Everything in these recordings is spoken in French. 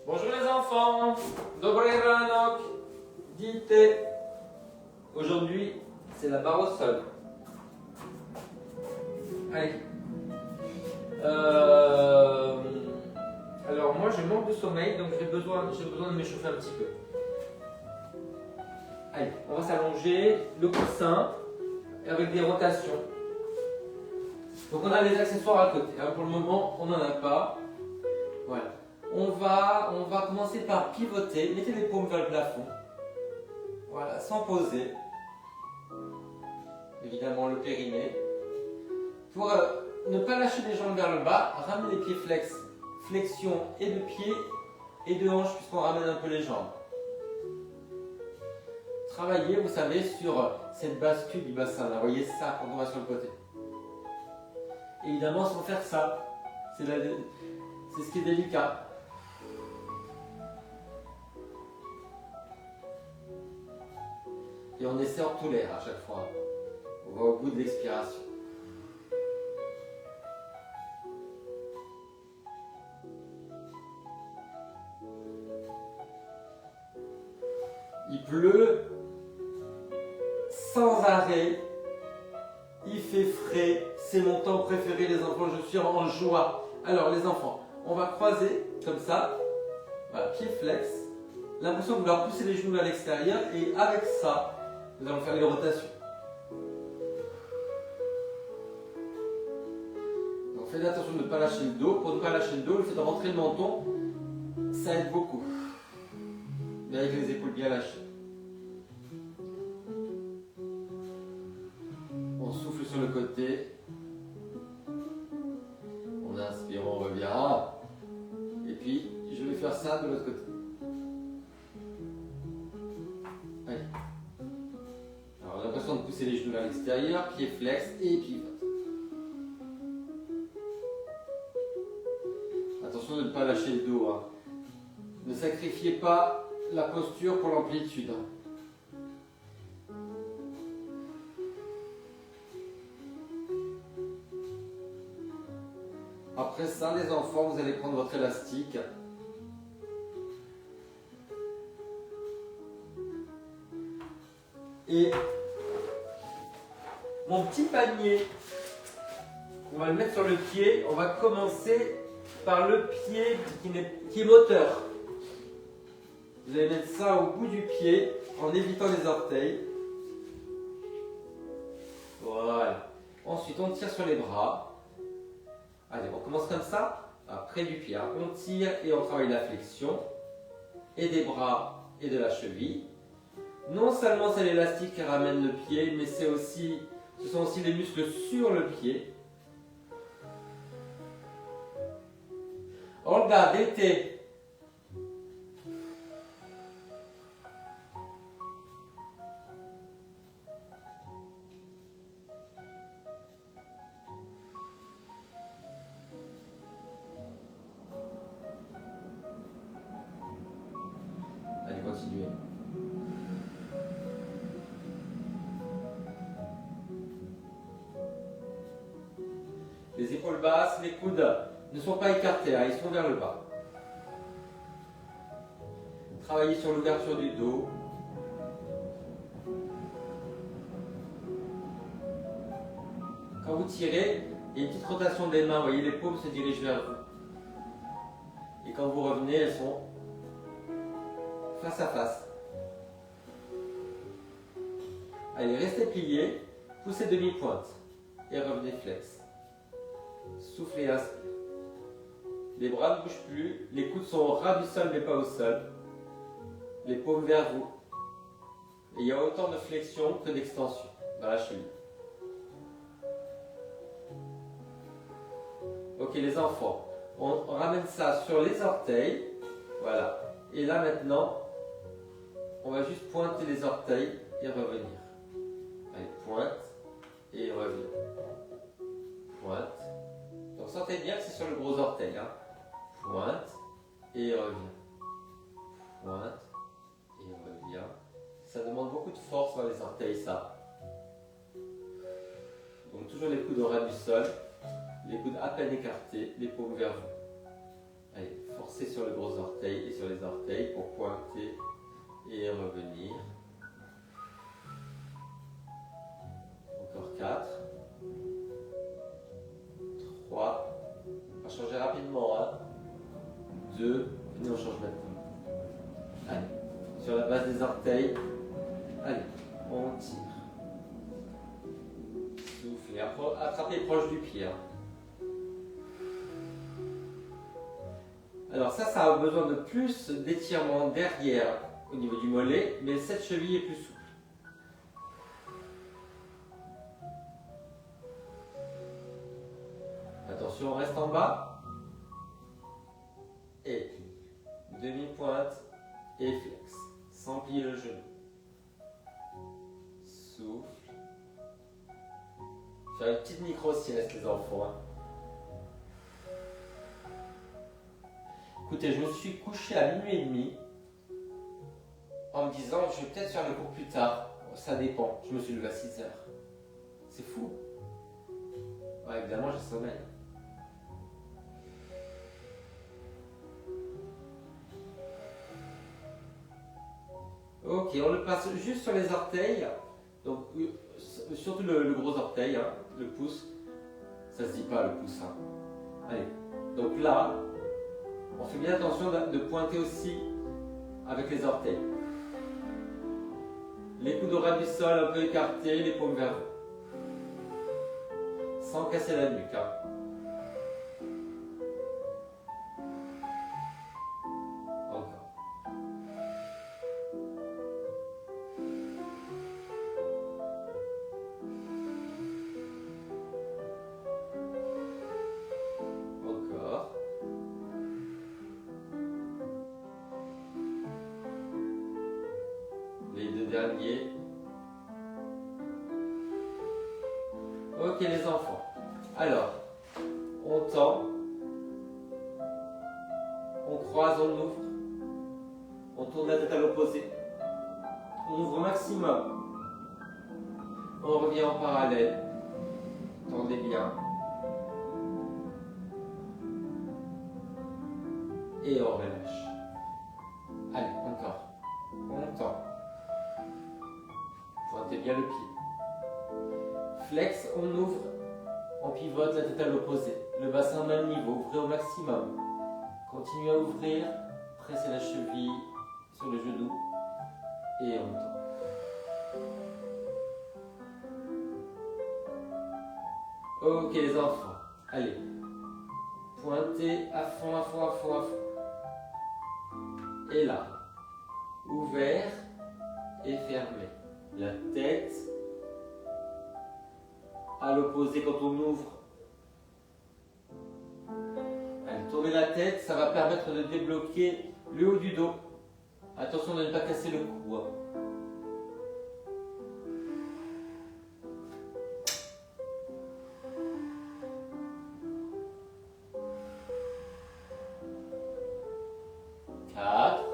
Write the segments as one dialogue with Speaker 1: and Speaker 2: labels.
Speaker 1: Bonjour les enfants, Dobre ranok, dite. Aujourd'hui, c'est la barre au sol. Allez. Alors moi, je manque de sommeil, donc j'ai besoin de m'échauffer un petit peu. Allez, on va s'allonger, le coussin, avec des rotations. Donc on a les accessoires à côté. Alors pour le moment, on n'en a pas. Voilà. On va commencer par pivoter. Mettez les paumes vers le plafond. Voilà, sans poser. Évidemment le périnée. Pour ne pas lâcher les jambes vers le bas, ramenez les pieds flex. Flexion et de pied et de hanche puisqu'on ramène un peu les jambes. Travaillez, vous savez, sur cette bascule du bassin. Là, voyez ça quand on va sur le côté. Évidemment, sans faire ça. C'est ce qui est délicat. Et on sort tout l'air à chaque fois. On va au bout de l'expiration. Il pleut sans arrêt. Il fait frais. C'est mon temps préféré, les enfants. Je suis en joie. Alors, les enfants, on va croiser comme ça. Voilà, pied flex. L'impression de vouloir pousser les genoux à l'extérieur. Et avec ça, nous allons faire les rotations. Donc, faites attention de ne pas lâcher le dos. Pour ne pas lâcher le dos, le fait de rentrer le menton, ça aide beaucoup. Mais avec les épaules bien lâchées. On souffle sur le côté. On inspire, on revient. Et puis, je vais faire ça de l'autre côté. Allez. Alors, l'impression de pousser les genoux vers l'extérieur, pied flex et pivot. Attention de ne pas lâcher le dos. Hein. Ne sacrifiez pas la posture pour l'amplitude. Après ça, les enfants, vous allez prendre votre élastique. Et mon petit panier, on va le mettre sur le pied. On va commencer par le pied qui est moteur. Vous allez mettre ça au bout du pied en évitant les orteils. Voilà. Ensuite, on tire sur les bras. Allez, on commence comme ça, près du pied. Hein. On tire et on travaille la flexion. Et des bras et de la cheville. Non seulement c'est l'élastique qui ramène le pied, mais ce sont aussi les muscles sur le pied. Olga, d'été. Allez, continuez. Les épaules basses, les coudes ne sont pas écartés, hein, ils sont vers le bas. Travaillez sur l'ouverture du dos. Quand vous tirez, il y a une petite rotation des mains, vous voyez, les paumes se dirigent vers vous. Et quand vous revenez, elles sont face à face. Allez, restez pliés, poussez demi-pointe et revenez flex. Soufflez, inspirez. Les bras ne bougent plus, les coudes sont au ras du sol mais pas au sol. Les paumes vers vous. Et il y a autant de flexion que d'extension dans la cheville. Ok les enfants, on ramène ça sur les orteils. Voilà. Et là maintenant, on va juste pointer les orteils et revenir. Allez, pointe et revient. Pointe. Donc sentez bien que c'est sur le gros orteil. Hein. Pointe et revient. Pointe et revient. Ça demande beaucoup de force dans les orteils, ça. Donc toujours les coudes au ras du sol, les coudes à peine écartés, les paumes vers vous. Allez, forcez sur le gros orteil. orteils et sur les orteils pour pointer et revenir. Encore 4, 3, on va changer rapidement, 2, et on change maintenant. Allez, sur la base des orteils, allez, on tire. Soufflez, attrapez proche du pied. Alors ça a besoin de plus d'étirement derrière au niveau du mollet, mais cette cheville est plus souple. Attention, on reste en bas. Et demi-pointe et flex, sans plier le genou. Souffle. Faire une petite micro-sieste les enfants. Écoutez, je me suis couché à minuit et demi en me disant je vais peut-être faire le cours plus tard. Ça dépend. Je me suis levé à 6 heures. C'est fou. Ouais, évidemment, j'ai sommeil. Ok, on le passe juste sur les orteils. Donc, surtout le gros orteil, le pouce. Ça se dit pas le pouce. Allez. Donc là, on fait bien attention de pointer aussi avec les orteils. Les coudes au ras du sol un peu écartés, les paumes vers vous. Sans casser la nuque. Encore. Encore. Les deux derniers. Ok les enfants. Alors, on tend, on croise, on ouvre, on tourne la tête à l'opposé, on ouvre au maximum, on revient en parallèle, tendez bien, et on relâche. Allez, encore, on tend, pointez bien le pied. Flex, on ouvre, on pivote la tête à l'opposé, le bassin au même niveau, ouvrez au maximum. Continuez à ouvrir, pressez la cheville sur le genou et on tend. Ok les enfants, allez, pointez à fond, à fond, à fond, à fond. Et là, ouvert et fermé. La tête à l'opposé quand on ouvre. Allez, tournez la tête, ça va permettre de débloquer le haut du dos. Attention de ne pas casser le cou. 4,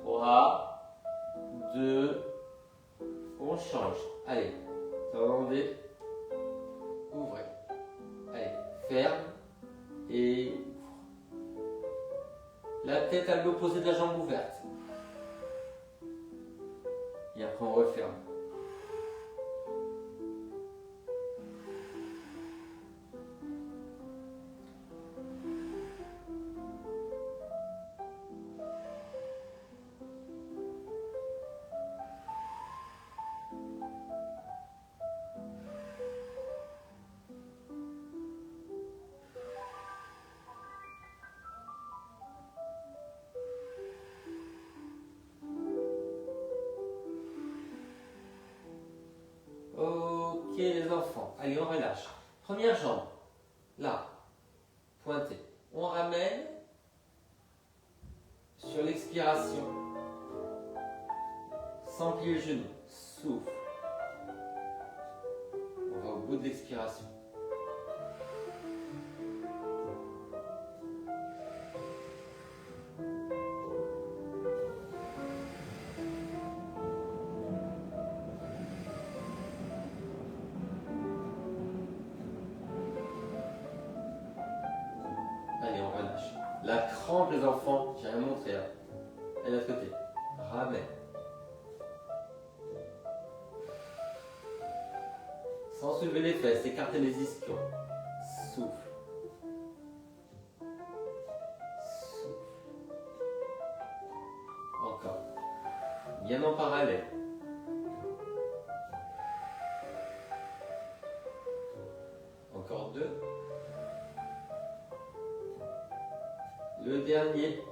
Speaker 1: 3, 2, on change. Allez, tendez, ouvrez. Allez, ferme et ouvre. La tête à l'opposé de la jambe ouverte. Et après on referme. Ok les enfants, allez on relâche. Première jambe, là, pointez. On ramène sur l'expiration, sans plier le genou, souffle. On va au bout de l'expiration. Allez, on relâche. La crampe ventre les enfants, j'ai rien montré là. Et de l'autre côté. Ramène. Sans soulever les fesses, écartez les ischions. Souffle. Souffle. Encore. Bien en parallèle. Encore 2. Le dernier.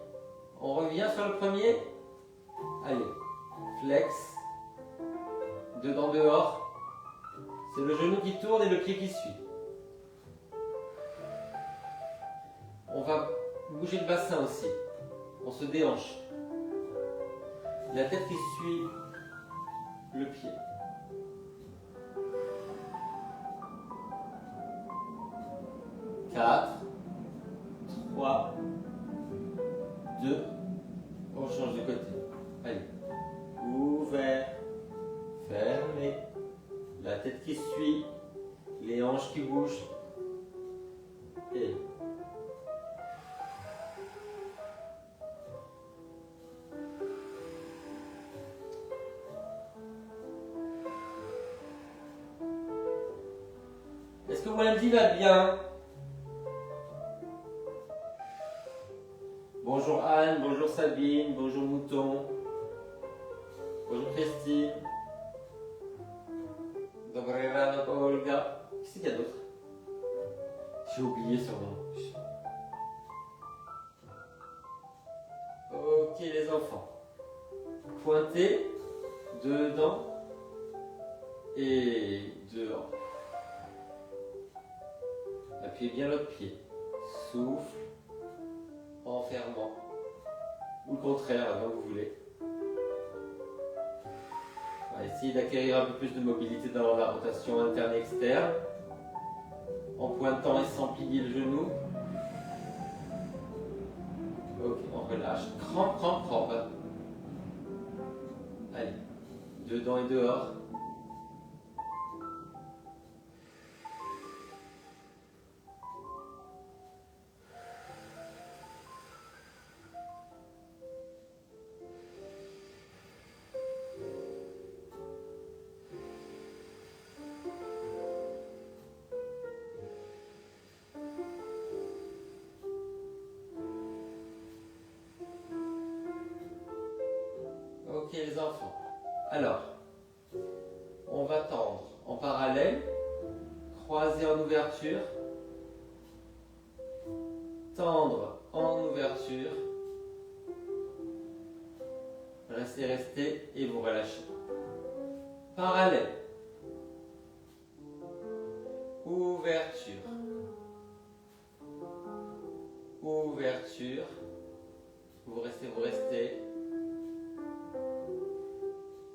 Speaker 1: On revient sur le premier. Allez. Flex. Dedans, dehors. C'est le genou qui tourne et le pied qui suit. On va bouger le bassin aussi. On se déhanche. La tête qui suit le pied. 4, 3, 2, on change de côté. Allez. Ouvert, fermé. La tête qui suit, les hanches qui bougent. Et est-ce que mon lundi va bien? Bonjour Anne, bonjour Sabine, bonjour Mouton, bonjour Christine. Dobré ráno, Olga. Qu'est-ce qu'il y a d'autre? J'ai oublié son nom. Ok les enfants. Pointez dedans et dehors. Appuyez bien l'autre pied. Souffle en fermant. Ou le contraire, comme vous voulez. Essayez d'acquérir un peu plus de mobilité dans la rotation interne et externe, en pointant et sans plier le genou. Ok, on relâche. Crampe, crampe, crampe. Allez, dedans et dehors. Ok les enfants. Alors, on va tendre en parallèle, croiser en ouverture, tendre en ouverture, restez, restez et vous relâchez. Parallèle, ouverture, ouverture, vous restez, vous restez.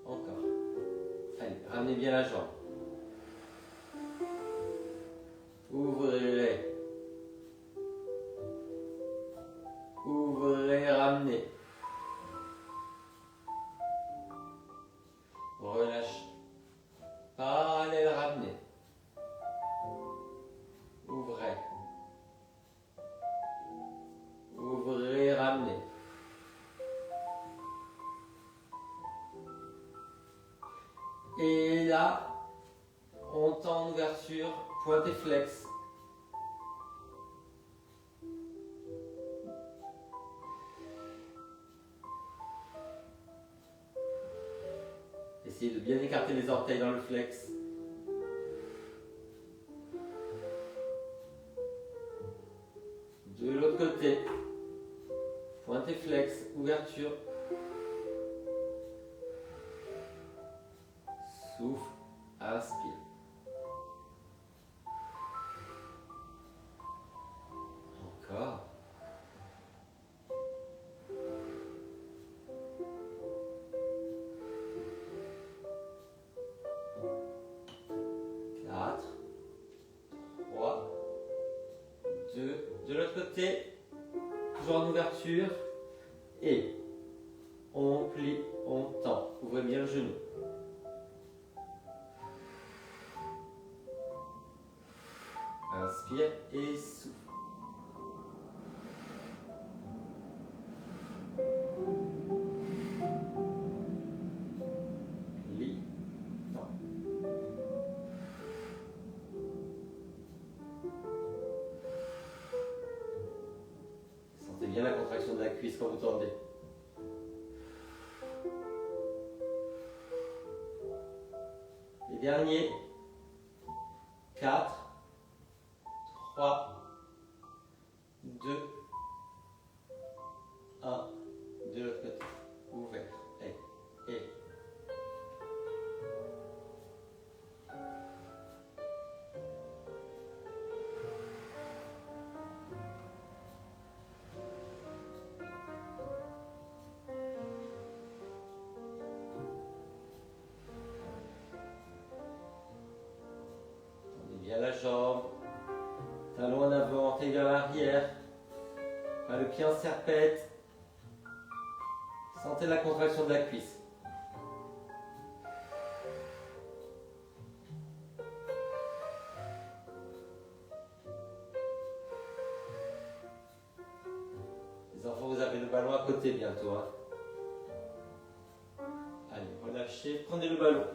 Speaker 1: Encore. Allez, ramenez bien la jambe. Ouvrez. Ouvrez, ramenez. Relâchez. Parallèle, ramenez. Ouvrez. Ouvrez, ramenez. Et là, on tend en ouverture, pointe et flex. Essayez de bien écarter les orteils dans le flex. De l'autre côté, pointe et flex, ouverture. Souffle, inspire. Encore. 4, 3, 2, de l'autre côté, toujours en ouverture, et on plie, on tend. Ouvrez bien le genou. Inspire et souffle. bien la contraction de la cuisse quand vous tendez. Et dernier. 4, 3, 2, 1, de l'autre côté, ouvert, et. Bien la jambe, talon en avant, orteil vers l'arrière, le pied en serpette, sentez la contraction de la cuisse. Les enfants, vous avez le ballon à côté bientôt. Hein. Allez, relâchez, prenez le ballon.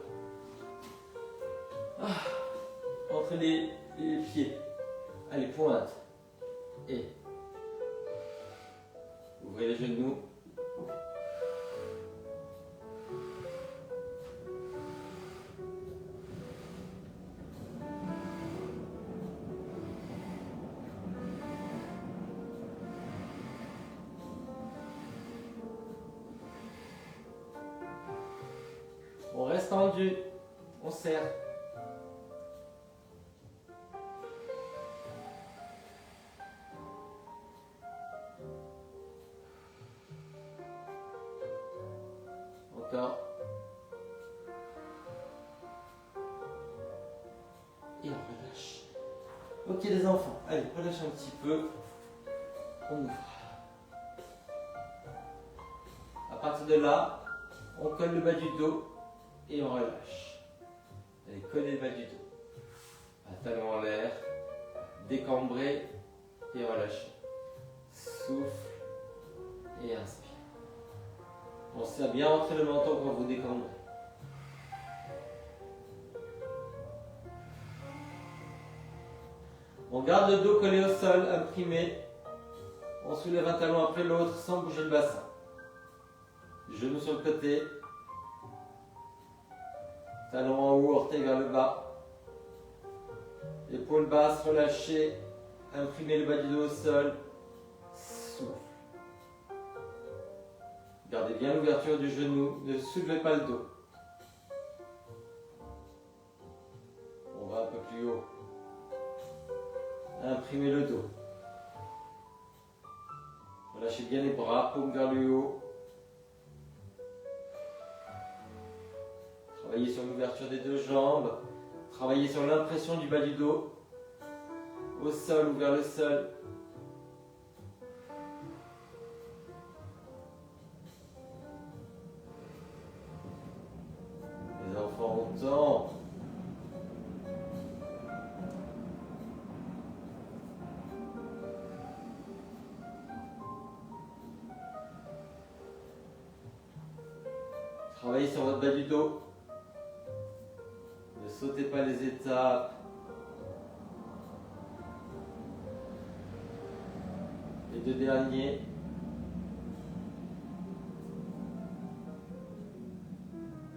Speaker 1: Entre les pieds. Allez, pointe. Et. Ouvrez les genoux. On reste tendu. On serre. Encore. Et on relâche. Ok les enfants, allez, relâchez un petit peu. On ouvre. À partir de là, on colle le bas du dos et on relâche. Allez, collez le bas du dos. Un talon en l'air, décambrez et relâchez. Souffle et inspire. Pensez à bien rentrer le menton quand vous décambrez. On garde le dos collé au sol, imprimé. On soulève un talon après l'autre sans bouger le bassin. Genou sur le côté. Talon en haut, orteil vers le bas. Épaules basses, relâchées. Imprimez le bas du dos au sol. Souffle. Gardez bien l'ouverture du genou, ne soulevez pas le dos. On va un peu plus haut. Imprimez le dos. Relâchez bien les bras, paume vers le haut. Travaillez sur l'ouverture des deux jambes. Travaillez sur l'impression du bas du dos. Au sol ou vers le sol. Les enfants, on tend. Travaillez sur votre bas du dos. Ne sautez pas les étapes. Les deux derniers.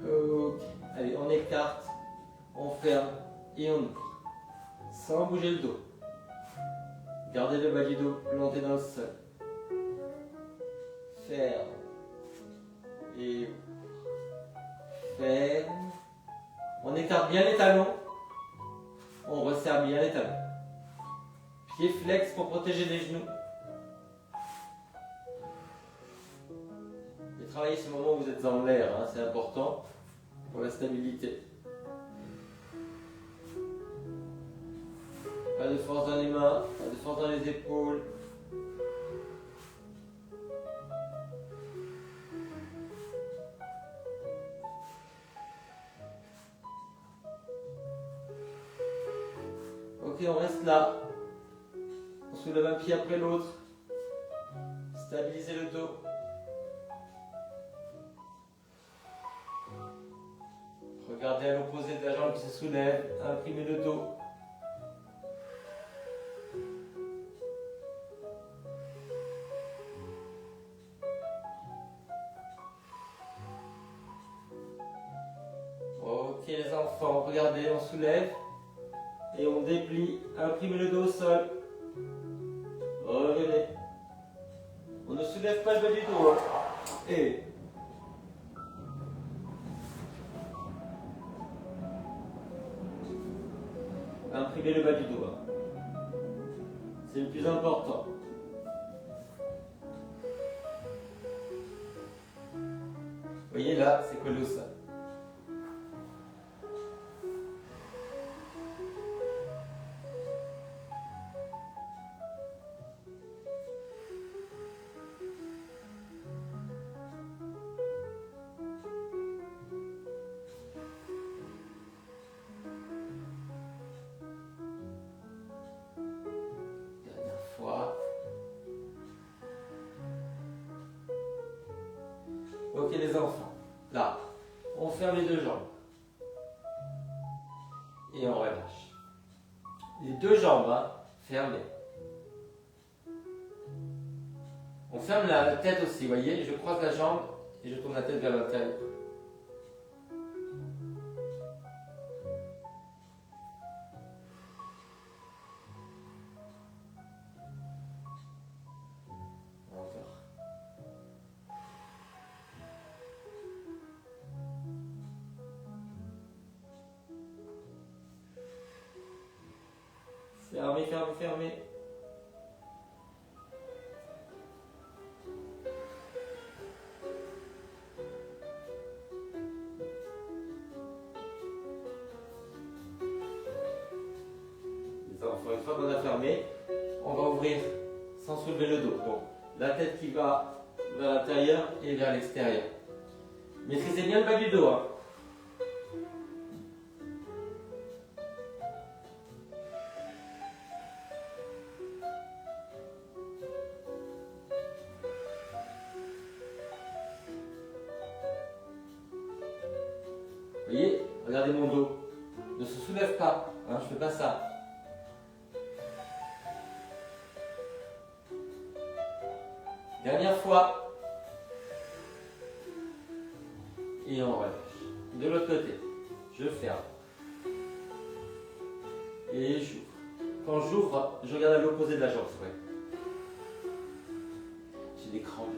Speaker 1: Ok. Allez, on écarte, on ferme et on ouvre. Sans bouger le dos. Gardez le bas du dos planté dans le sol. Ferme. Et ouvre. Ferme. On écarte bien les talons. On resserre bien les talons. Pieds flex pour protéger les genoux. Et travaillez ce moment où vous êtes en l'air, hein, c'est important pour la stabilité. Pas de force dans les mains, pas de force dans les épaules. Ok, on reste là. On soulève un pied après l'autre. Stabilisez le dos. Regardez à l'opposé de la jambe qui se soulève. Imprimez le dos. les enfants, regardez, on soulève et on déplie, imprimez le dos au sol. Revenez. On ne soulève pas le bas du dos. Hein. Et imprimez le bas du dos. Hein. C'est le plus important. Vous voyez là, c'est collé au sol. Ok les enfants, là, on ferme les deux jambes et on relâche. Les deux jambes, hein, fermées. On ferme la tête aussi, vous voyez, je croise la jambe et je tourne la tête vers l'intérieur. Fermez, fermez, fermez. Les enfants, une fois qu'on a fermé, on va ouvrir sans soulever le dos. Donc, la tête qui va vers l'intérieur et vers l'extérieur. Maîtrisez bien le bas du dos. Hein. Vous voyez, regardez mon dos. Ne se soulève pas. Hein, je ne fais pas ça. Dernière fois. Et on relâche. De l'autre côté. Je ferme. Et j'ouvre. Quand j'ouvre, je regarde à l'opposé de la jambe. Ouais. J'ai des crampes.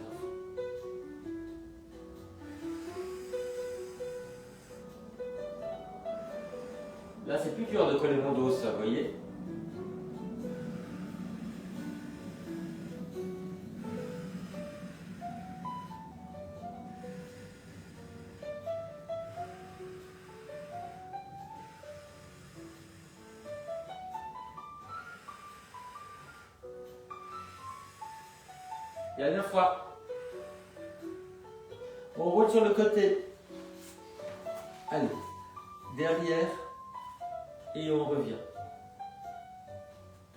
Speaker 1: Là, c'est plus dur de coller mon dos au sol, vous voyez? Dernière fois. On roule sur le côté. Allez. Derrière. Et on revient.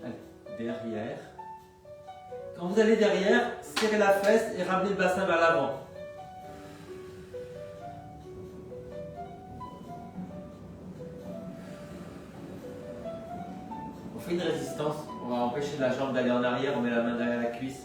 Speaker 1: Allez, derrière. Quand vous allez derrière, serrez la fesse et ramenez le bassin vers l'avant. On fait une résistance. On va empêcher la jambe d'aller en arrière. On met la main derrière la cuisse.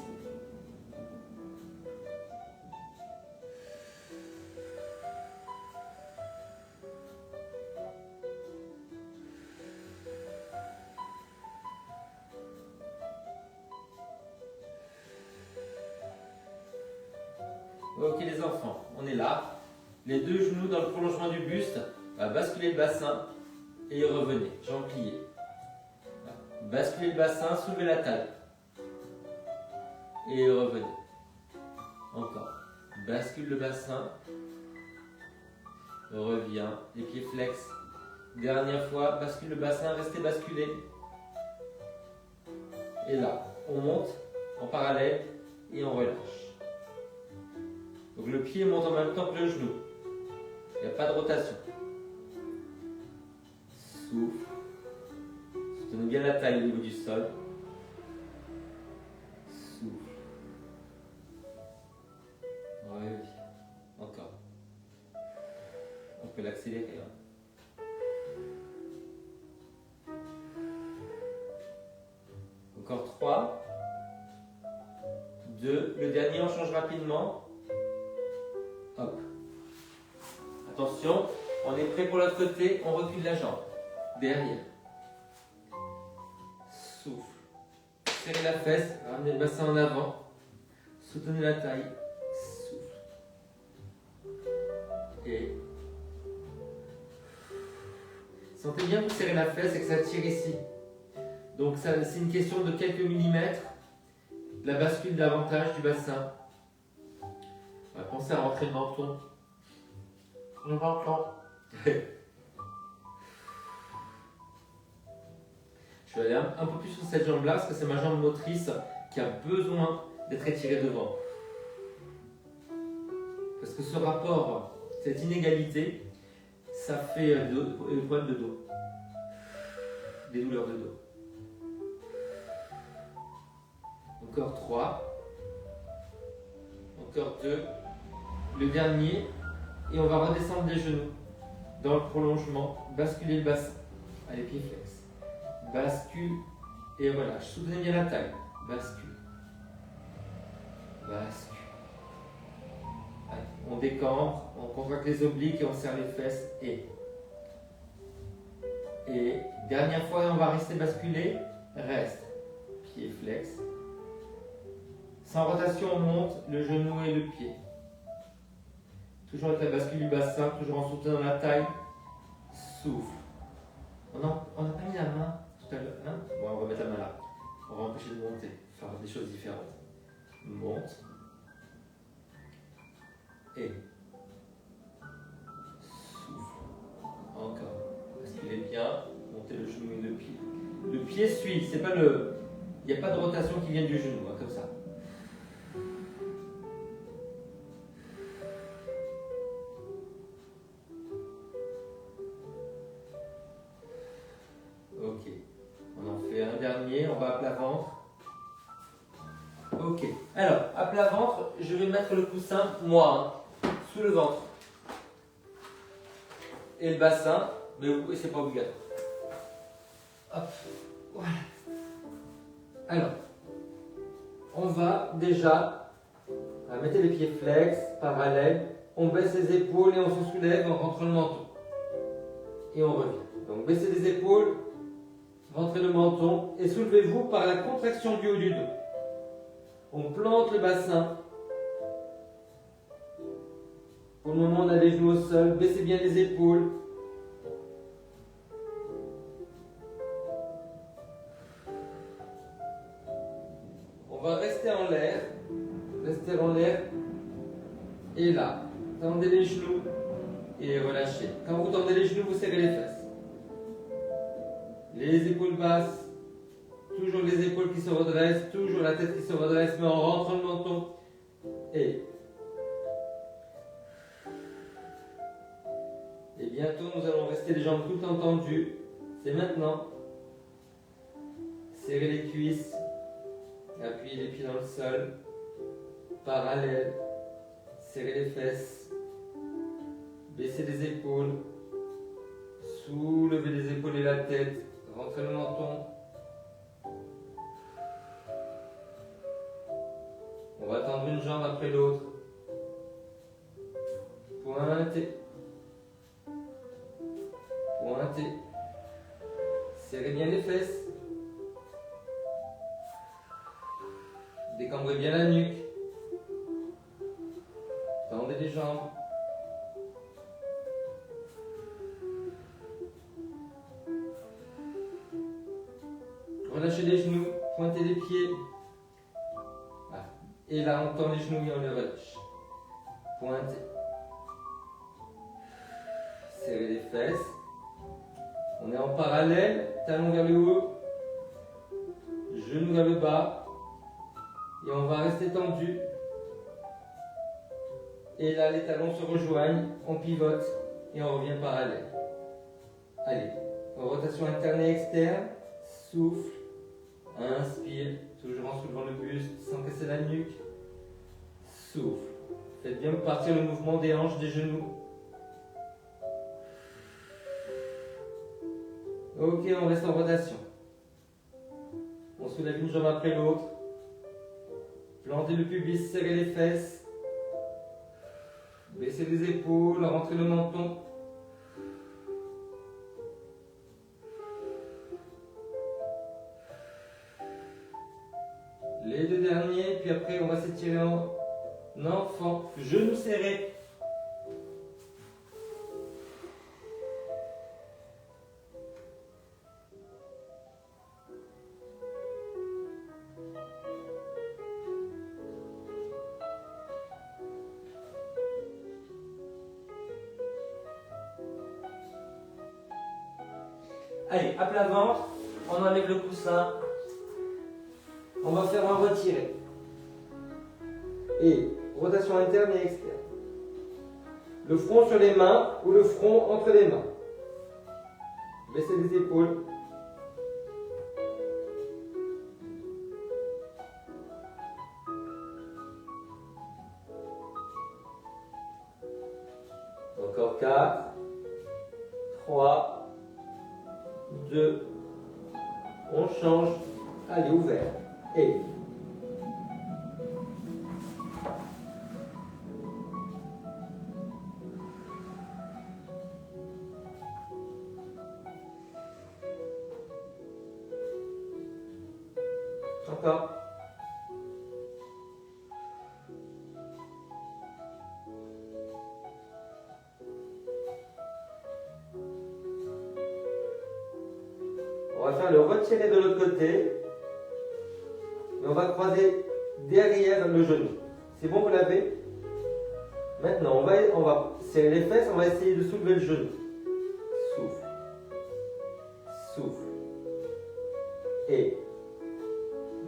Speaker 1: Ok les enfants, on est là. Les deux genoux dans le prolongement du buste. Basculez le bassin et revenez. Jambes pliées. Basculez le bassin, soulevez la taille. Et revenez. Encore. Bascule le bassin. Reviens. Les pieds flex. Dernière fois, bascule le bassin, restez basculé. Et là, on monte en parallèle et on relâche. Donc le pied monte en même temps que le genou. Il n'y a pas de rotation. Souffle. Soutenez bien la taille au niveau du sol. Souffle. Reviens. Encore. On peut l'accélérer. Hein. Encore 3. 2. Le dernier, on change rapidement. Hop. Attention, On est prêt pour l'autre côté, on recule la jambe. Derrière. Souffle. Serrez la fesse, ramenez le bassin en avant. Soutenez la taille. Souffle. Et sentez bien que vous serrez la fesse et que ça tire ici. Donc c'est une question de quelques millimètres. La bascule davantage du bassin. On va penser à rentrer le menton. Le menton. Je vais aller un peu plus sur cette jambe-là parce que c'est ma jambe motrice qui a besoin d'être étirée devant. Parce que ce rapport, cette inégalité, ça fait des problèmes de dos. Des douleurs de dos. Encore 3. Encore 2. Le dernier. Et on va redescendre les genoux. Dans le prolongement, basculer le bassin. Allez, pied flex. Bascule. Et voilà, soutenez bien la taille. Bascule. Bascule. Allez, on décambre, on contracte les obliques et on serre les fesses. Et dernière fois, on va rester basculer. Reste. Pied flex. Sans rotation, on monte le genou et le pied. Toujours avec la bascule du bassin, toujours en soutenant la taille. Souffle. On n'a pas mis la main tout à l'heure. Hein? Bon, on va mettre la main là. On va empêcher de monter, faire des choses différentes. Monte. Et souffle. Encore. Basculez bien. Montez le genou et le pied. Le pied suit. C'est pas le. Il n'y a pas de rotation qui vient du genou, hein, comme ça. Ok. On en fait un dernier. On va à plat ventre. Ok. Alors, à plat ventre, je vais mettre le coussin, moi, hein, sous le ventre. Et le bassin, mais c'est pas obligatoire. Hop. Voilà. Alors, on va déjà mettre les pieds flex, parallèles. On baisse les épaules et on se soulève, on rentre le menton. Et on revient. Donc, baissez les épaules, rentrez le menton et soulevez-vous par la contraction du haut du dos. On plante le bassin. Pour le moment, on a les genoux au sol. Baissez bien les épaules. On va rester en l'air. Rester en l'air. Et là, tendez les genoux et relâchez. Quand vous tendez les genoux, vous serrez les fesses. Les épaules basses. Toujours les épaules qui se redressent, toujours la tête qui se redresse, mais on rentre le menton. Et bientôt, nous allons rester les jambes tout le temps tendues. C'est maintenant. Serrez les cuisses. Appuyez les pieds dans le sol. Parallèle. Serrez les fesses. Baissez les épaules. Soulevez les épaules et la tête. Rentrez le menton. On va tendre une jambe après l'autre. Pointez. Pointez. Serrez bien les fesses. Décambrez bien la nuque. Tendez les jambes. Relâchez les genoux. Pointez les pieds. Et là, on tend les genoux et on les relâche. Pointez. Serrez les fesses. On est en parallèle. Talon vers le haut. Genoux vers le bas. Et on va rester tendu. Et là, les talons se rejoignent. On pivote. Et on revient parallèle. Allez. Rotation interne et externe. Souffle. Inspire. Toujours en soulevant le buste sans casser la nuque. Souffle. Faites bien partir le mouvement des hanches, des genoux. Ok, on reste en rotation. On soulève une jambe après l'autre. Plantez le pubis, serrez les fesses. Baissez les épaules, rentrez le menton. Les deux derniers, puis après on va s'étirer en enfant. Genoux serrés. Allez, à plat ventre, on enlève le coussin. On va faire un retiré. Et rotation interne et externe. Le front sur les mains ou le front entre les mains. Baissez les épaules. Encore 4, 3, 2, on change. Allez, ouvert. Et encore. On va faire le retirer de l'autre côté. Et on va croiser derrière le genou. C'est bon, vous l'avez? Maintenant, on va serrer les fesses, on va essayer de soulever le genou. Souffle. Souffle. Et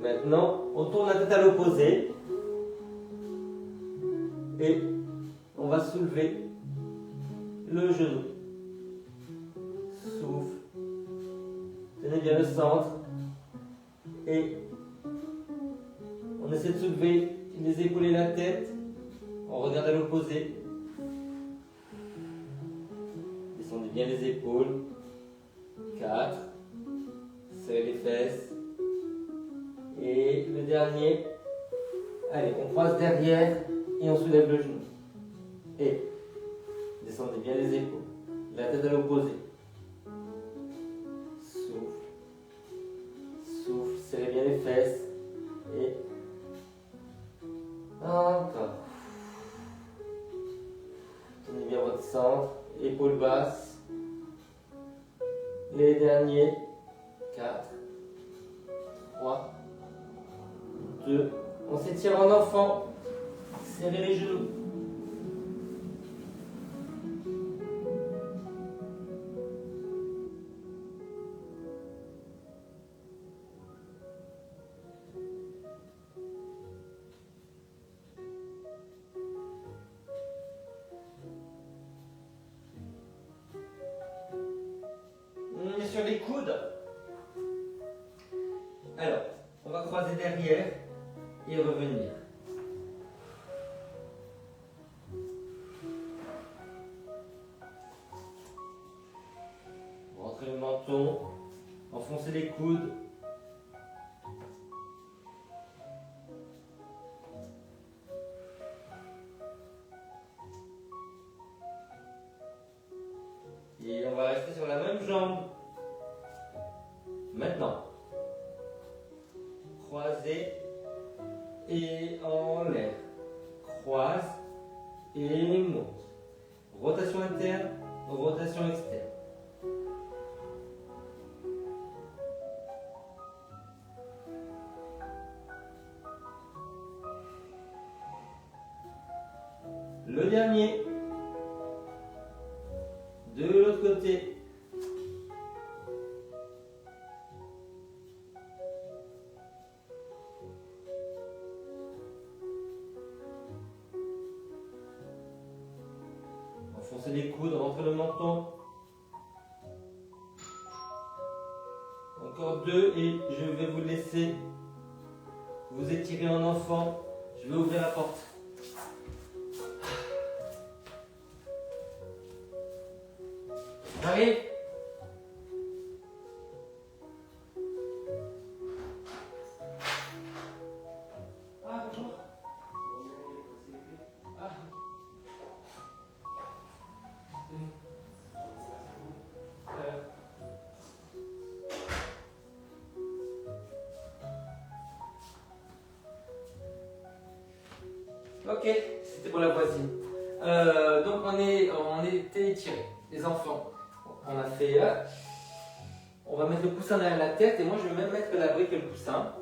Speaker 1: maintenant, on tourne la tête à l'opposé. Et on va soulever le genou. Souffle. Tenez bien le centre. Et on essaie de soulever les épaules et la tête. On regarde à l'opposé. Descendez bien les épaules. 4. Serrez les fesses. Et le dernier. Allez, on croise derrière et on soulève le genou. Et descendez bien les épaules. La tête à l'opposé. Souffle. Souffle. Serrez bien les fesses. Et encore. Tenez bien votre centre. Épaules basses. Les derniers. 4, 3, 2. On s'étire en enfant. Serrez les genoux. On est sur les coudes. Alors, on va croiser derrière et revenir. Rentrez le menton, enfoncez les coudes. Et on va rester sur la même jambe. Maintenant, croisez et en l'air. Croise et monte. Rotation interne, rotation externe. Le dernier. De l'autre côté. Enfoncez les coudes, rentrez le menton. Encore 2 et je vais vous laisser vous étirer en enfant. Je vais ouvrir la porte. J'arrive. Ah, bonjour. Ah.
Speaker 2: Ok, c'était pour la voisine. Donc on était étirés, les enfants. On a fait on va mettre le coussin derrière la tête et moi je vais même mettre la brique et le coussin.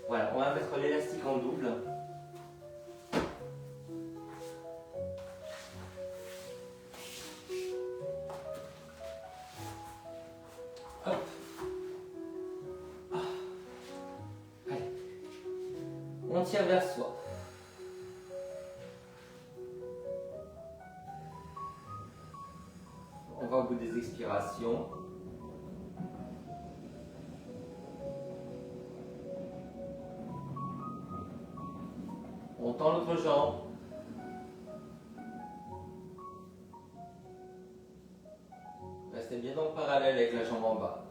Speaker 2: Voilà, on va mettre l'élastique en double. Hop. Ah. Allez. On tire vers soi. On va au bout des expirations. On tend l'autre jambe. Restez bien en parallèle avec la jambe en bas.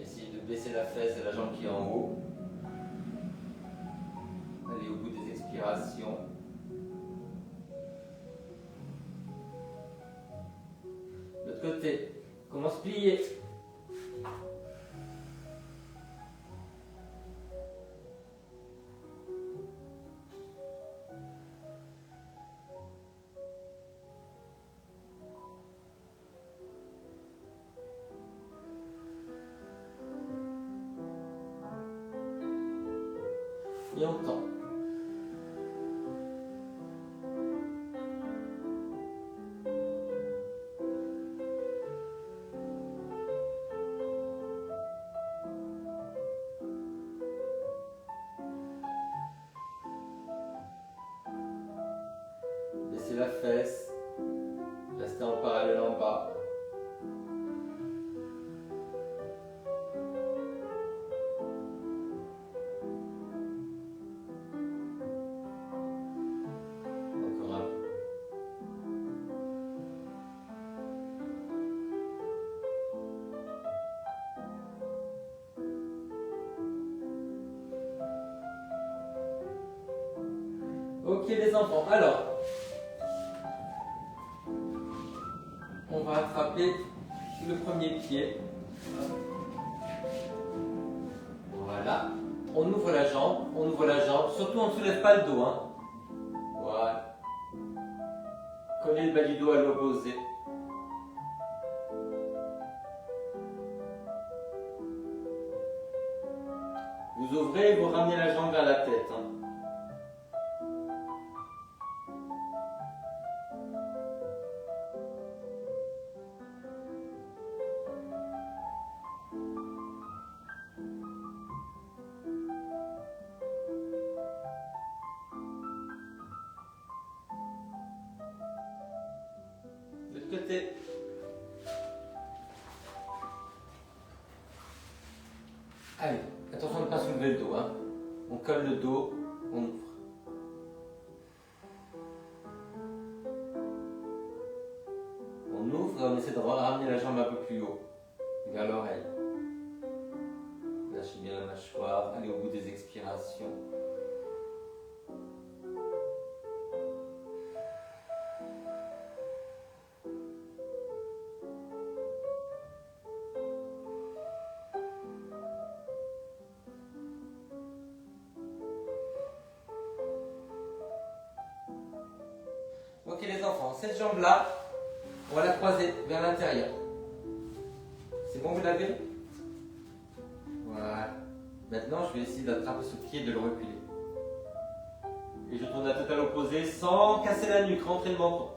Speaker 2: Essayez de baisser la fesse et la jambe qui est en haut. Allez au bout des expirations. L'autre côté. Commence à plier. Et on tend. Baissez la fesse. Restez en parallèle en bas. Encore un peu. Ok les enfants, alors on va attraper le premier pied. Voilà. On ouvre la jambe, surtout on ne soulève pas le dos. Hein. Voilà. Collez le bas du dos à l'opposé. Vous ouvrez et vous ramenez la jambe vers la tête. Hein. De l'autre côté. Allez, attention de ne pas soulever le dos. Hein. On colle le dos, on ouvre. On ouvre et on essaie de ramener la jambe un peu plus haut, vers l'oreille. Lâchez bien la mâchoire, allez au bout des expirations. Ok les enfants, cette jambe-là, on va la croiser vers l'intérieur. C'est bon, vous l'avez? Voilà. Maintenant, je vais essayer d'attraper ce pied et de le reculer. Et je tourne la tête à l'opposé sans casser la nuque, rentrer le menton.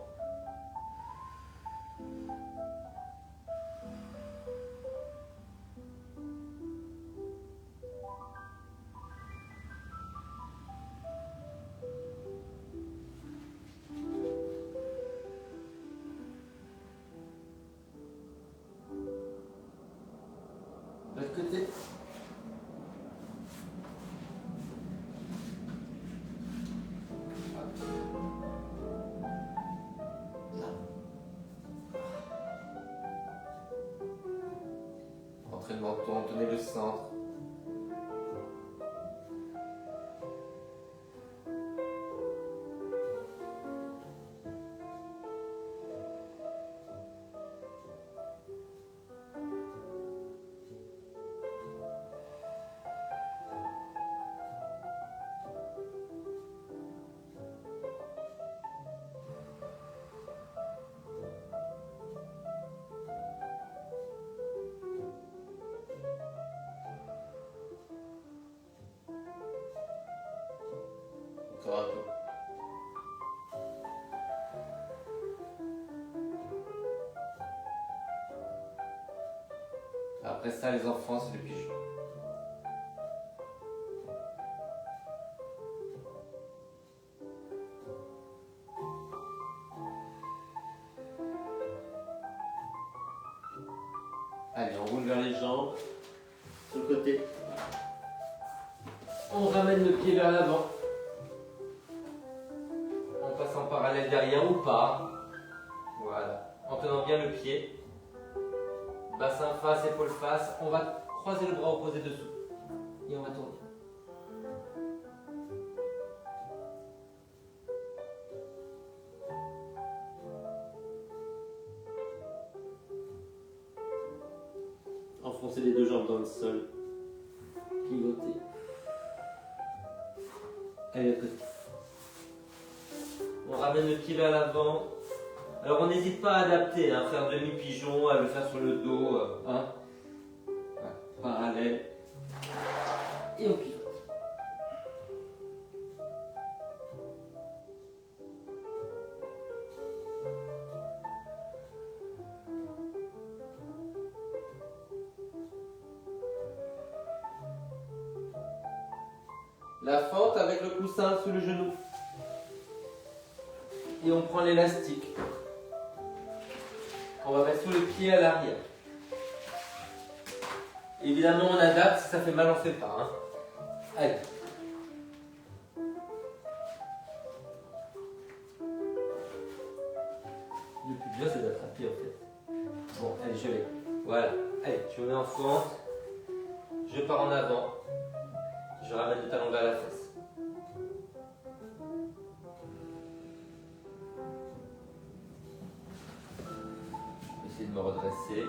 Speaker 2: De l'autre côté. Rentrez le menton, tenez le centre.
Speaker 1: Encore un peu. Après ça, les enfants, c'est le pigeon. Allez, on roule vers les jambes. Sur le côté. On ramène le pied vers l'avant. On passe en parallèle derrière ou pas. Voilà. En tenant bien le pied. Bassin face, épaule face. On va croiser le bras opposé dessous. Et on va tourner. Enfoncer les deux jambes dans le sol. Pivoter. Allez, à côté. On ramène le pied vers l'avant. Alors on n'hésite pas à adapter, hein, faire demi-pigeon, à le faire sur le dos. Hein. Voilà, parallèle. Et on pivote. La fente avec le coussin sous le genou. Et on prend l'élastique. On va mettre sous le pied à l'arrière. Évidemment, on adapte. Si ça fait mal, on ne fait pas. Hein. Allez. Le plus dur, c'est d'attraper en fait. Bon, allez, je vais. Voilà. Allez, je me mets en fente. Je pars en avant. Je ramène le talon vers la fesse. Je vais essayer de me redresser.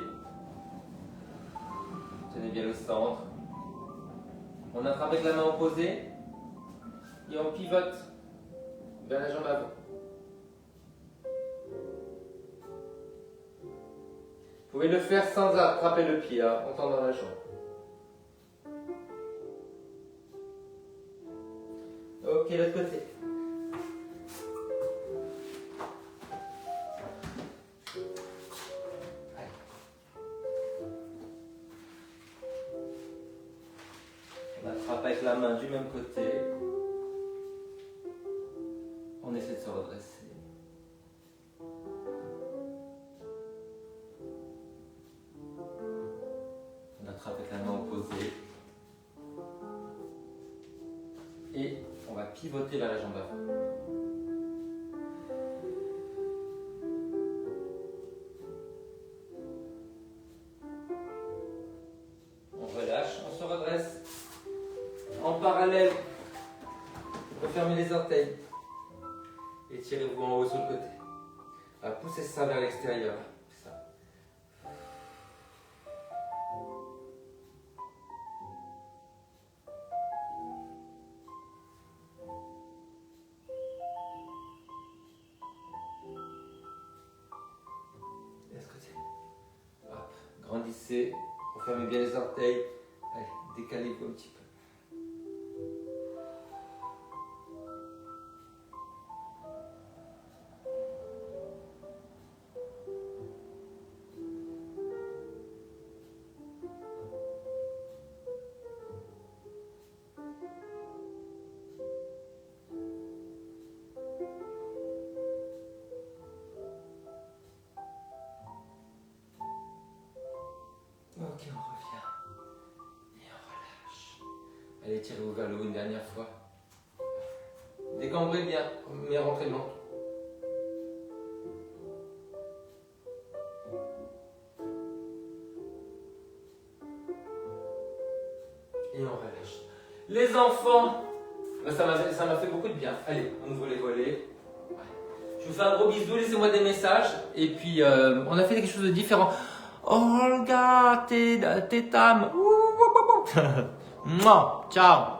Speaker 1: Tenez bien le centre. On attrape avec la main opposée et on pivote vers la jambe avant. Vous pouvez le faire sans attraper le pied, hein, en tendant la jambe. Ok, l'autre côté. Allez. On attrape avec la main du même côté. On essaie de se redresser. On attrape avec la main opposée. Et on va pivoter vers la jambe avant. On relâche, on se redresse. En parallèle, refermez les orteils. Et tirez-vous en haut sur le côté. Poussez ça vers l'extérieur. Ça. Hop, grandissez, refermez bien les orteils, allez, décalez-vous un petit peu. Ok, on revient. Et on relâche. Allez, tirez-vous vers le haut une dernière fois. Décambrez bien, mais rentrez le menton. Et on relâche. Les enfants, ça m'a fait beaucoup de bien. Allez, on ouvre les volets. Je vous fais un gros bisou, laissez-moi des messages. Et puis, on a fait quelque chose de différent. Olga, tes dames. Ciao.